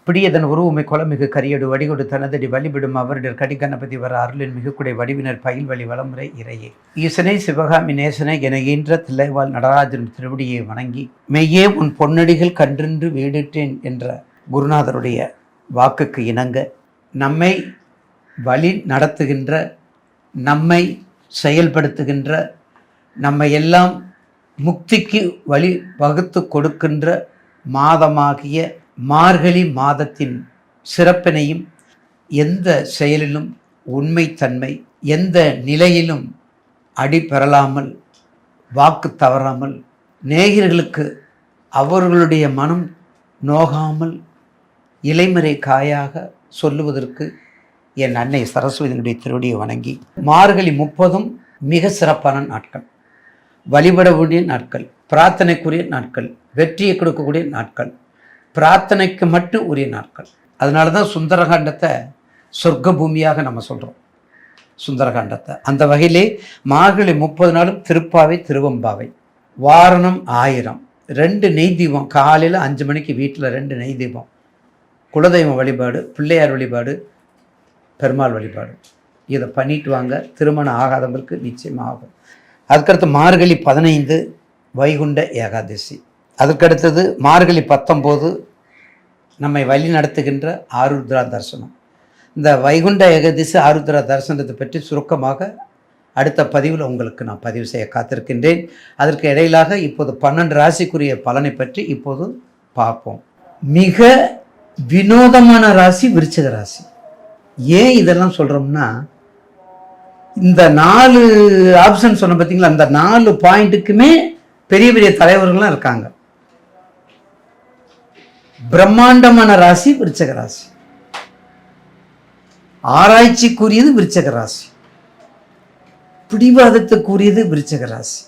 பிடியதன் உருவமை குளமிகு கரியடு வடிகொடு தனதடி வழிபிடும் அவருடைய கடிகணபதி வர அருளின் மிகுக்குடை வடிவினர் பயில் வழி வளமுறை இறையே ஈசனை சிவகாமி நேசனை என ஈன்ற தில்லைவாழ் நடராஜன் திருவடியை வணங்கி மெய்யே உன் பொன்னடிகள் கன்றின்று வீடிட்டேன் என்ற குருநாதருடைய வாக்குக்கு இணங்க நம்மை வழி நடத்துகின்ற, நம்மை செயல்படுத்துகின்ற, நம்மை எல்லாம் முக்திக்கு வழி வகுத்து கொடுக்கின்ற மாதமாகிய மார்கழி மாதத்தின் சிறப்பினையும், எந்த செயலிலும் உண்மைத்தன்மை, எந்த நிலையிலும் அடி பெறலாமல், வாக்கு தவறாமல், நேயர்களுக்கு அவர்களுடைய மனம் நோகாமல் இலைமறை காயாக சொல்லுவதற்கு என் அன்னை சரஸ்வதியினுடைய திருவடியை வணங்கி, மார்கழி 30ம் மிக சிறப்பான நாட்கள், வழிபடக்கூடிய நாட்கள், பிரார்த்தனைக்குரிய நாட்கள், வெற்றியை கொடுக்கக்கூடிய நாட்கள், பிரார்த்தனைக்கு மட்டும் உரிய நாட்கள். அதனால தான் சுந்தரகாண்டத்தை சொர்க்க பூமியாக நம்ம சொல்கிறோம். சுந்தரகாண்டத்தை அந்த வகையிலே மார்கழி 30 நாளும் திருப்பாவை திருவம்பாவை, வாரணம் 1000, 2 நெய் தீபம், காலையில் 5 மணிக்கு வீட்டில் 2 நெய் தீபம், குலதெய்வம் வழிபாடு, பிள்ளையார் வழிபாடு, பெருமாள் வழிபாடு, இதை பண்ணிட்டு வாங்க. திருமணம் ஆகாதவங்களுக்கு நிச்சயமாக ஆகும். அதுக்கடுத்து மார்கழி 15 வைகுண்ட ஏகாதசி, அதுக்கடுத்தது மார்கழி 19 நம்மை வழி நடத்துகின்ற ஆருத்ரா தரிசனம். இந்த வைகுண்ட ஏகாதசி ஆருத்ரா தரிசனத்தை பற்றி சுருக்கமாக அடுத்த பதிவில் உங்களுக்கு நான் பதிவு செய்ய காத்திருக்கின்றேன். அதற்கு இடையிலாக இப்போது 12 ராசிக்குரிய பலனை பற்றி இப்போது பார்ப்போம். மிக வினோதமான ராசி விருச்சிக ராசி. ஏன் இதெல்லாம் சொல்கிறோம்னா, இந்த 4 ஆப்ஷன் சொன்ன பார்த்தீங்களா, அந்த 4 பாயிண்ட்டுக்குமே பெரிய பெரிய தலைவர்கள்லாம் இருக்காங்க. பிரம்மாண்டமான ராசி விருச்சிக ராசி, ஆராய்ச்சிக்குரியது விருச்சிக ராசி, பிடிவாதத்துக்குரியது விருச்சிக ராசி,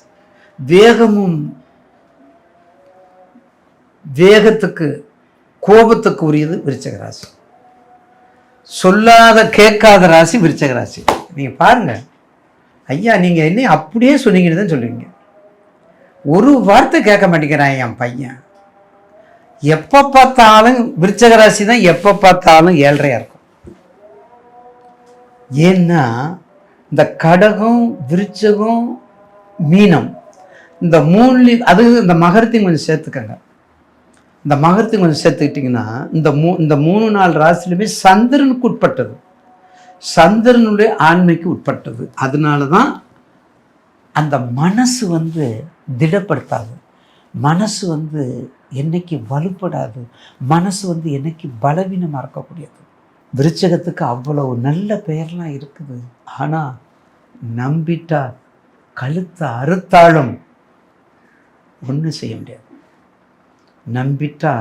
வேகத்துக்கு கோபத்துக்கு உரியது விருச்சிக ராசி, சொல்லாத கேட்காத ராசி விருச்சிக ராசி. நீங்க பாருங்க ஐயா, நீங்க என்ன அப்படியே சொன்னீங்கன்னு தான் சொல்லுவீங்க. ஒரு வார்த்தை கேட்க மாட்டேங்கிறான் என் பையன். எப்போ பார்த்தாலும் விருச்சிக ராசி தான், எப்போ பார்த்தாலும் 7.5 இருக்கும். ஏன்னா இந்த கடகம், விருச்சகம், மீனம், இந்த 3 அது இந்த மகரத்தையும் கொஞ்சம் சேர்த்துக்கங்க. இந்த மகரத்தையும் கொஞ்சம் சேர்த்துக்கிட்டிங்கன்னா இந்த 3-4 ராசிலுமே சந்திரனுக்கு உட்பட்டது, சந்திரனுடைய ஆண்மைக்கு உட்பட்டது. அதனால தான் அந்த மனசு திடப்படுத்தாது, மனசு என்னைக்கு வலுப்படாது, மனசு என்னைக்கு பலவீனமாக இருக்கக்கூடியது. விருச்சகத்துக்கு அவ்வளவு நல்ல பெயர்லாம் இருக்குது. ஆனால் நம்பிட்டா கழுத்தை அறுத்தாலும் ஒன்றும் செய்ய முடியாது. நம்பிட்டா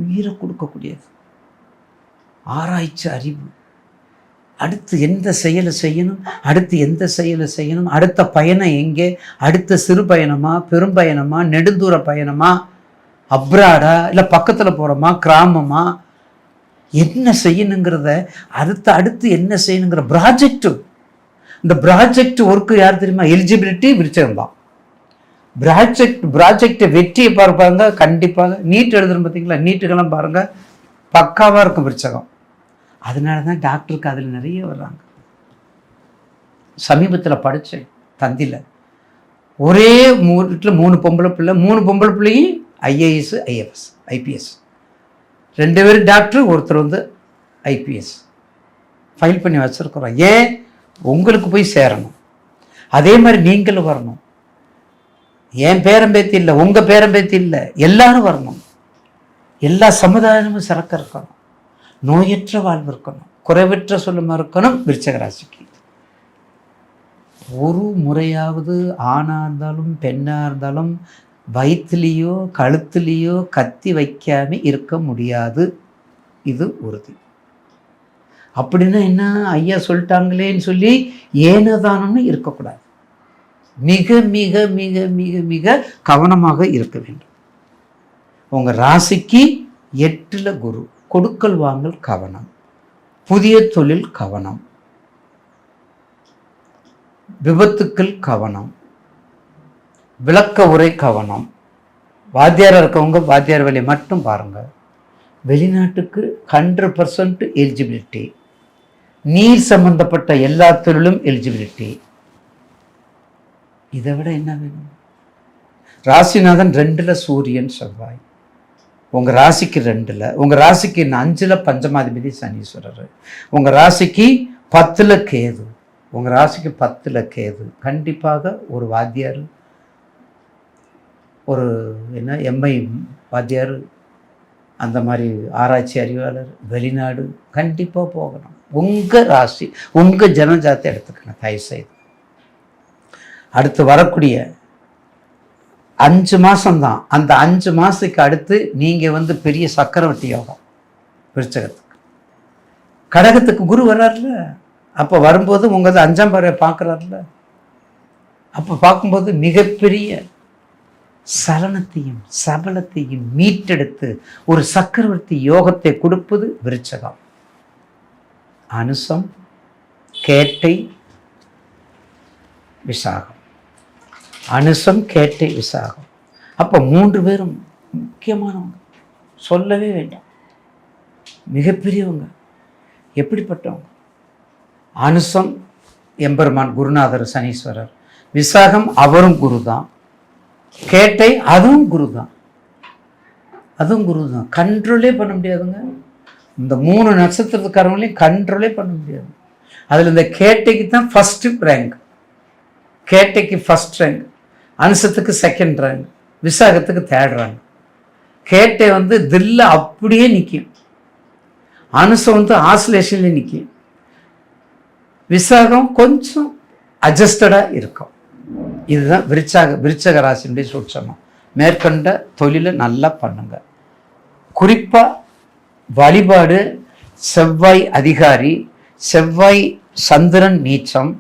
உயிரை கொடுக்கக்கூடியது. ஆராய்ச்சி அறிவு, அடுத்து எந்த செயலை செய்யணும், அடுத்து எந்த செயலை செய்யணும், அடுத்த பயணம் எங்கே, அடுத்த சிறு பயணமா, பெரும் பயணமா, நெடுந்தூர பயணமா, அப்ராடா, இல்லை பக்கத்தில் போகிறோமா, கிராமமா, என்ன செய்யணுங்கிறத அடுத்து என்ன செய்யணுங்கிற ப்ராஜெக்டு. இந்த ப்ராஜெக்ட் ஒர்க்கு யார் தெரியுமா? எலிஜிபிலிட்டி விருச்சகம் தான். ப்ராஜெக்ட் வெற்றியை பார்ப்பாங்க. கண்டிப்பாக நீட் எழுதுறோம் பார்த்தீங்களா, நீட்டுக்கெல்லாம் பாருங்க பக்காவாக இருக்கும் விருச்சகம். அதனால தான் டாக்டருக்கு அதில் நிறைய வர்றாங்க. சமீபத்தில் படித்தேன் தந்தியில், ஒரே வீட்டில் 3 பொம்பளை பிள்ளை, 3 பொம்பளை பிள்ளையும் ஐஏஎஸ், ஐஎஃப்எஸ், ஐபிஎஸ், 2 பேர் டாக்டர், ஒருத்தர் ஐபிஎஸ் ஃபைல் பண்ணி வச்சுருக்குறோம். ஏன்? உங்களுக்கு போய் சேரணும். அதே மாதிரி நீங்களும் வரணும். என் பேரம்பேத்தி இல்லை, உங்கள் பேரம்பேத்தி இல்லை, எல்லாரும் வரணும். எல்லா சமுதாயமும் சிறக்க இருக்கணும், நோயற்ற வாழ்வு இருக்கணும், குறைவற்ற சொல்லுமா இருக்கணும். விருச்சிக ராசிக்கு ஒரு முறையாவது ஆணாக இருந்தாலும் பெண்ணாக இருந்தாலும் வயிற்றுலேயோ கழுத்துலேயோ கத்தி வைக்காம இருக்க முடியாது. இது உறுதி. அப்படின்னா என்ன, ஐயா சொல்லிட்டாங்களேன்னு சொல்லி ஏனதானம்னு இருக்கக்கூடாது. மிக மிக மிக மிக மிக கவனமாக இருக்க வேண்டும். உங்கள் ராசிக்கு 8ல் குரு, கொடுக்கல் வாங்கல் கவனம், புதிய தொழில் கவனம், விபத்துக்கள் கவனம், விளக்க உரை கவனம். வாத்தியாராக இருக்கவங்க வாத்தியார் வேலையை மட்டும் பாருங்கள். வெளிநாட்டுக்கு 100% எலிஜிபிலிட்டி. நீர் சம்பந்தப்பட்ட எல்லா தொழிலும் எலிஜிபிலிட்டி. இதை விட என்ன வேணும்? ராசிநாதன் 2ல் சூரியன் செவ்வாய், உங்கள் ராசிக்கு 2ல், உங்கள் ராசிக்கு 5ல் பஞ்சமாதிபதி சனீஸ்வரர், உங்கள் ராசிக்கு 10ல் கேது, உங்கள் ராசிக்கு 10ல் கேது. கண்டிப்பாக ஒரு வாத்தியார், ஒரு எம்ஐ வாத்தியார், அந்த மாதிரி ஆராய்ச்சி அறிவாளர், வெளிநாடு கண்டிப்பாக போகணும். உங்கள் ராசி, உங்கள் ஜனஜாத்தை எடுத்துக்கணும் தயவுசெய்து. அடுத்து வரக்கூடிய 5 மாதம்தான். அந்த 5 மாதத்துக்கு அடுத்து நீங்கள் பெரிய சக்கரவர்த்தி யோகம் விருச்சகத்துக்கு. கடகத்துக்கு குரு வர்றாருல, அப்போ வரும்போது உங்களது 5ஆம் பார்வை பார்க்குறாருல, அப்போ பார்க்கும்போது மிகப்பெரிய சலனத்தையும் சபலத்தையும் மீட்டெடுத்து ஒரு சக்கரவர்த்தி யோகத்தை கொடுப்பது விருச்சகம். அனுசம், கேட்டை, விசாகம். அனுசம், கேட்டை, விசாகம். அப்போ 3 பேரும் முக்கியமானவங்க, சொல்லவே வேண்டாம், மிகப்பெரியவங்க. எப்படிப்பட்டவங்க? அனுசம் எம்பெருமான் குருநாதர் சனீஸ்வரர், விசாகம் அவரும் குரு தான், கேட்டை அதுவும் குரு தான், அதுவும் குரு தான். கண்ட்ரோலே பண்ண முடியாதுங்க. இந்த 3 நட்சத்திரத்துக்காரங்களையும் கண்ட்ரோலே பண்ண முடியாது. அதில் இந்த கேட்டைக்கு தான் ஃபர்ஸ்ட் ரேங்க், கேட்டைக்கு ஃபர்ஸ்ட் ரேங்க், அனுசத்துக்கு செகண்ட் ரேங்க், விசாகத்துக்கு தேர்ட் ரேங்க். கேட்டை தில்ல அப்படியே நிற்கும், அனுசம் ஆசிலேஷன்ல நிற்கும், விசாகம் கொஞ்சம் அட்ஜஸ்டடாக இருக்கும். இதுதான் விருச்சக ராசியினுடைய சூட்சமம். மேற்கண்ட தொழிலை நல்லா பண்ணுங்க. குறிப்பாக வழிபாடு, செவ்வாய் அதிகாரி, செவ்வாய் சந்திரன் நீச்சம்.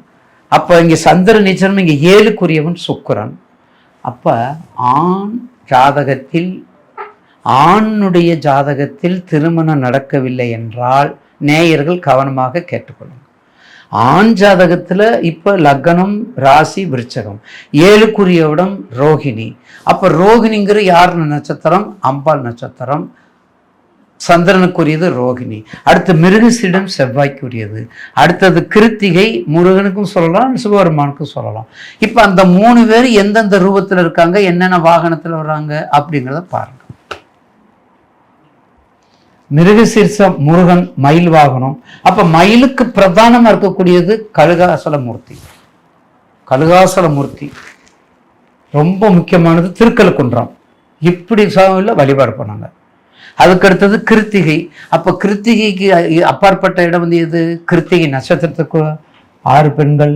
அப்போ இங்கே சந்திரன் நீச்சம், இங்கே 7க்குரியவன் சுக்கிரன். அப்போ ஆணுடைய ஜாதகத்தில் திருமணம் நடக்கவில்லை என்றால் நேயர்கள் கவனமாக கேட்டுக்கொள்ளுங்க. ஆண் ஜாதகத்தில் இப்போ லக்னம் ராசி விருச்சகம், 7க்குரியவிடம் ரோகிணி. அப்போ ரோகிணிங்கிற யார் நட்சத்திரம்? அம்பாள் நட்சத்திரம். சந்திரனுக்குரியது ரோகிணி. அடுத்து மிருகசீடம் செவ்வாய்க்குரியது. அடுத்தது கிருத்திகை, முருகனுக்கும் சொல்லலாம், சிவபெருமானுக்கும் சொல்லலாம். இப்போ அந்த 3 பேர் எந்தெந்த ரூபத்தில் இருக்காங்க, என்னென்ன வாகனத்தில் வர்றாங்க அப்படிங்கிறத பாருங்க. மிருகசீர்ஷம் முருகன் மயில் வாகனம். அப்ப மயிலுக்கு பிரதானமா இருக்கக்கூடியது கழுகாசலமூர்த்தி. கழுகாசலமூர்த்தி ரொம்ப முக்கியமானது. திருக்கழுக்குன்றம் இப்படி வழிபாடு பண்ணாங்க. அதுக்கு அடுத்தது கிருத்திகை. அப்ப கிருத்திகைக்கு அப்பாற்பட்ட இடம் எது? கிருத்திகை நட்சத்திரத்துக்கு 6 பெண்கள்.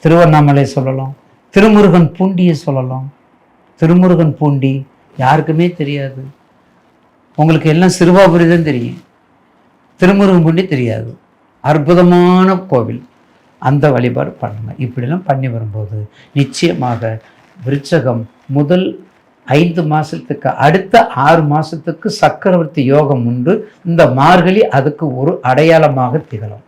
திருவண்ணாமலை சொல்லலாம், திருமுருகன் பூண்டியை சொல்லலாம். திருமுருகன் பூண்டி யாருக்குமே தெரியாது, உங்களுக்கு எல்லாம் சிறுவாபுரி தான் தெரியும், திருமுருகன் பூண்டி தெரியாது. அற்புதமான கோவில், அந்த வழிபாடு பண்ணுங்க. இப்படிலாம் பண்ணி வரும்போது நிச்சயமாக விருச்சகம் முதல் 5 மாதத்துக்கு அடுத்த 6 மாதத்துக்கு சக்கரவர்த்தி யோகம் உண்டு. இந்த மார்கழி அதுக்கு ஒரு அடையாளமாக திகழும்.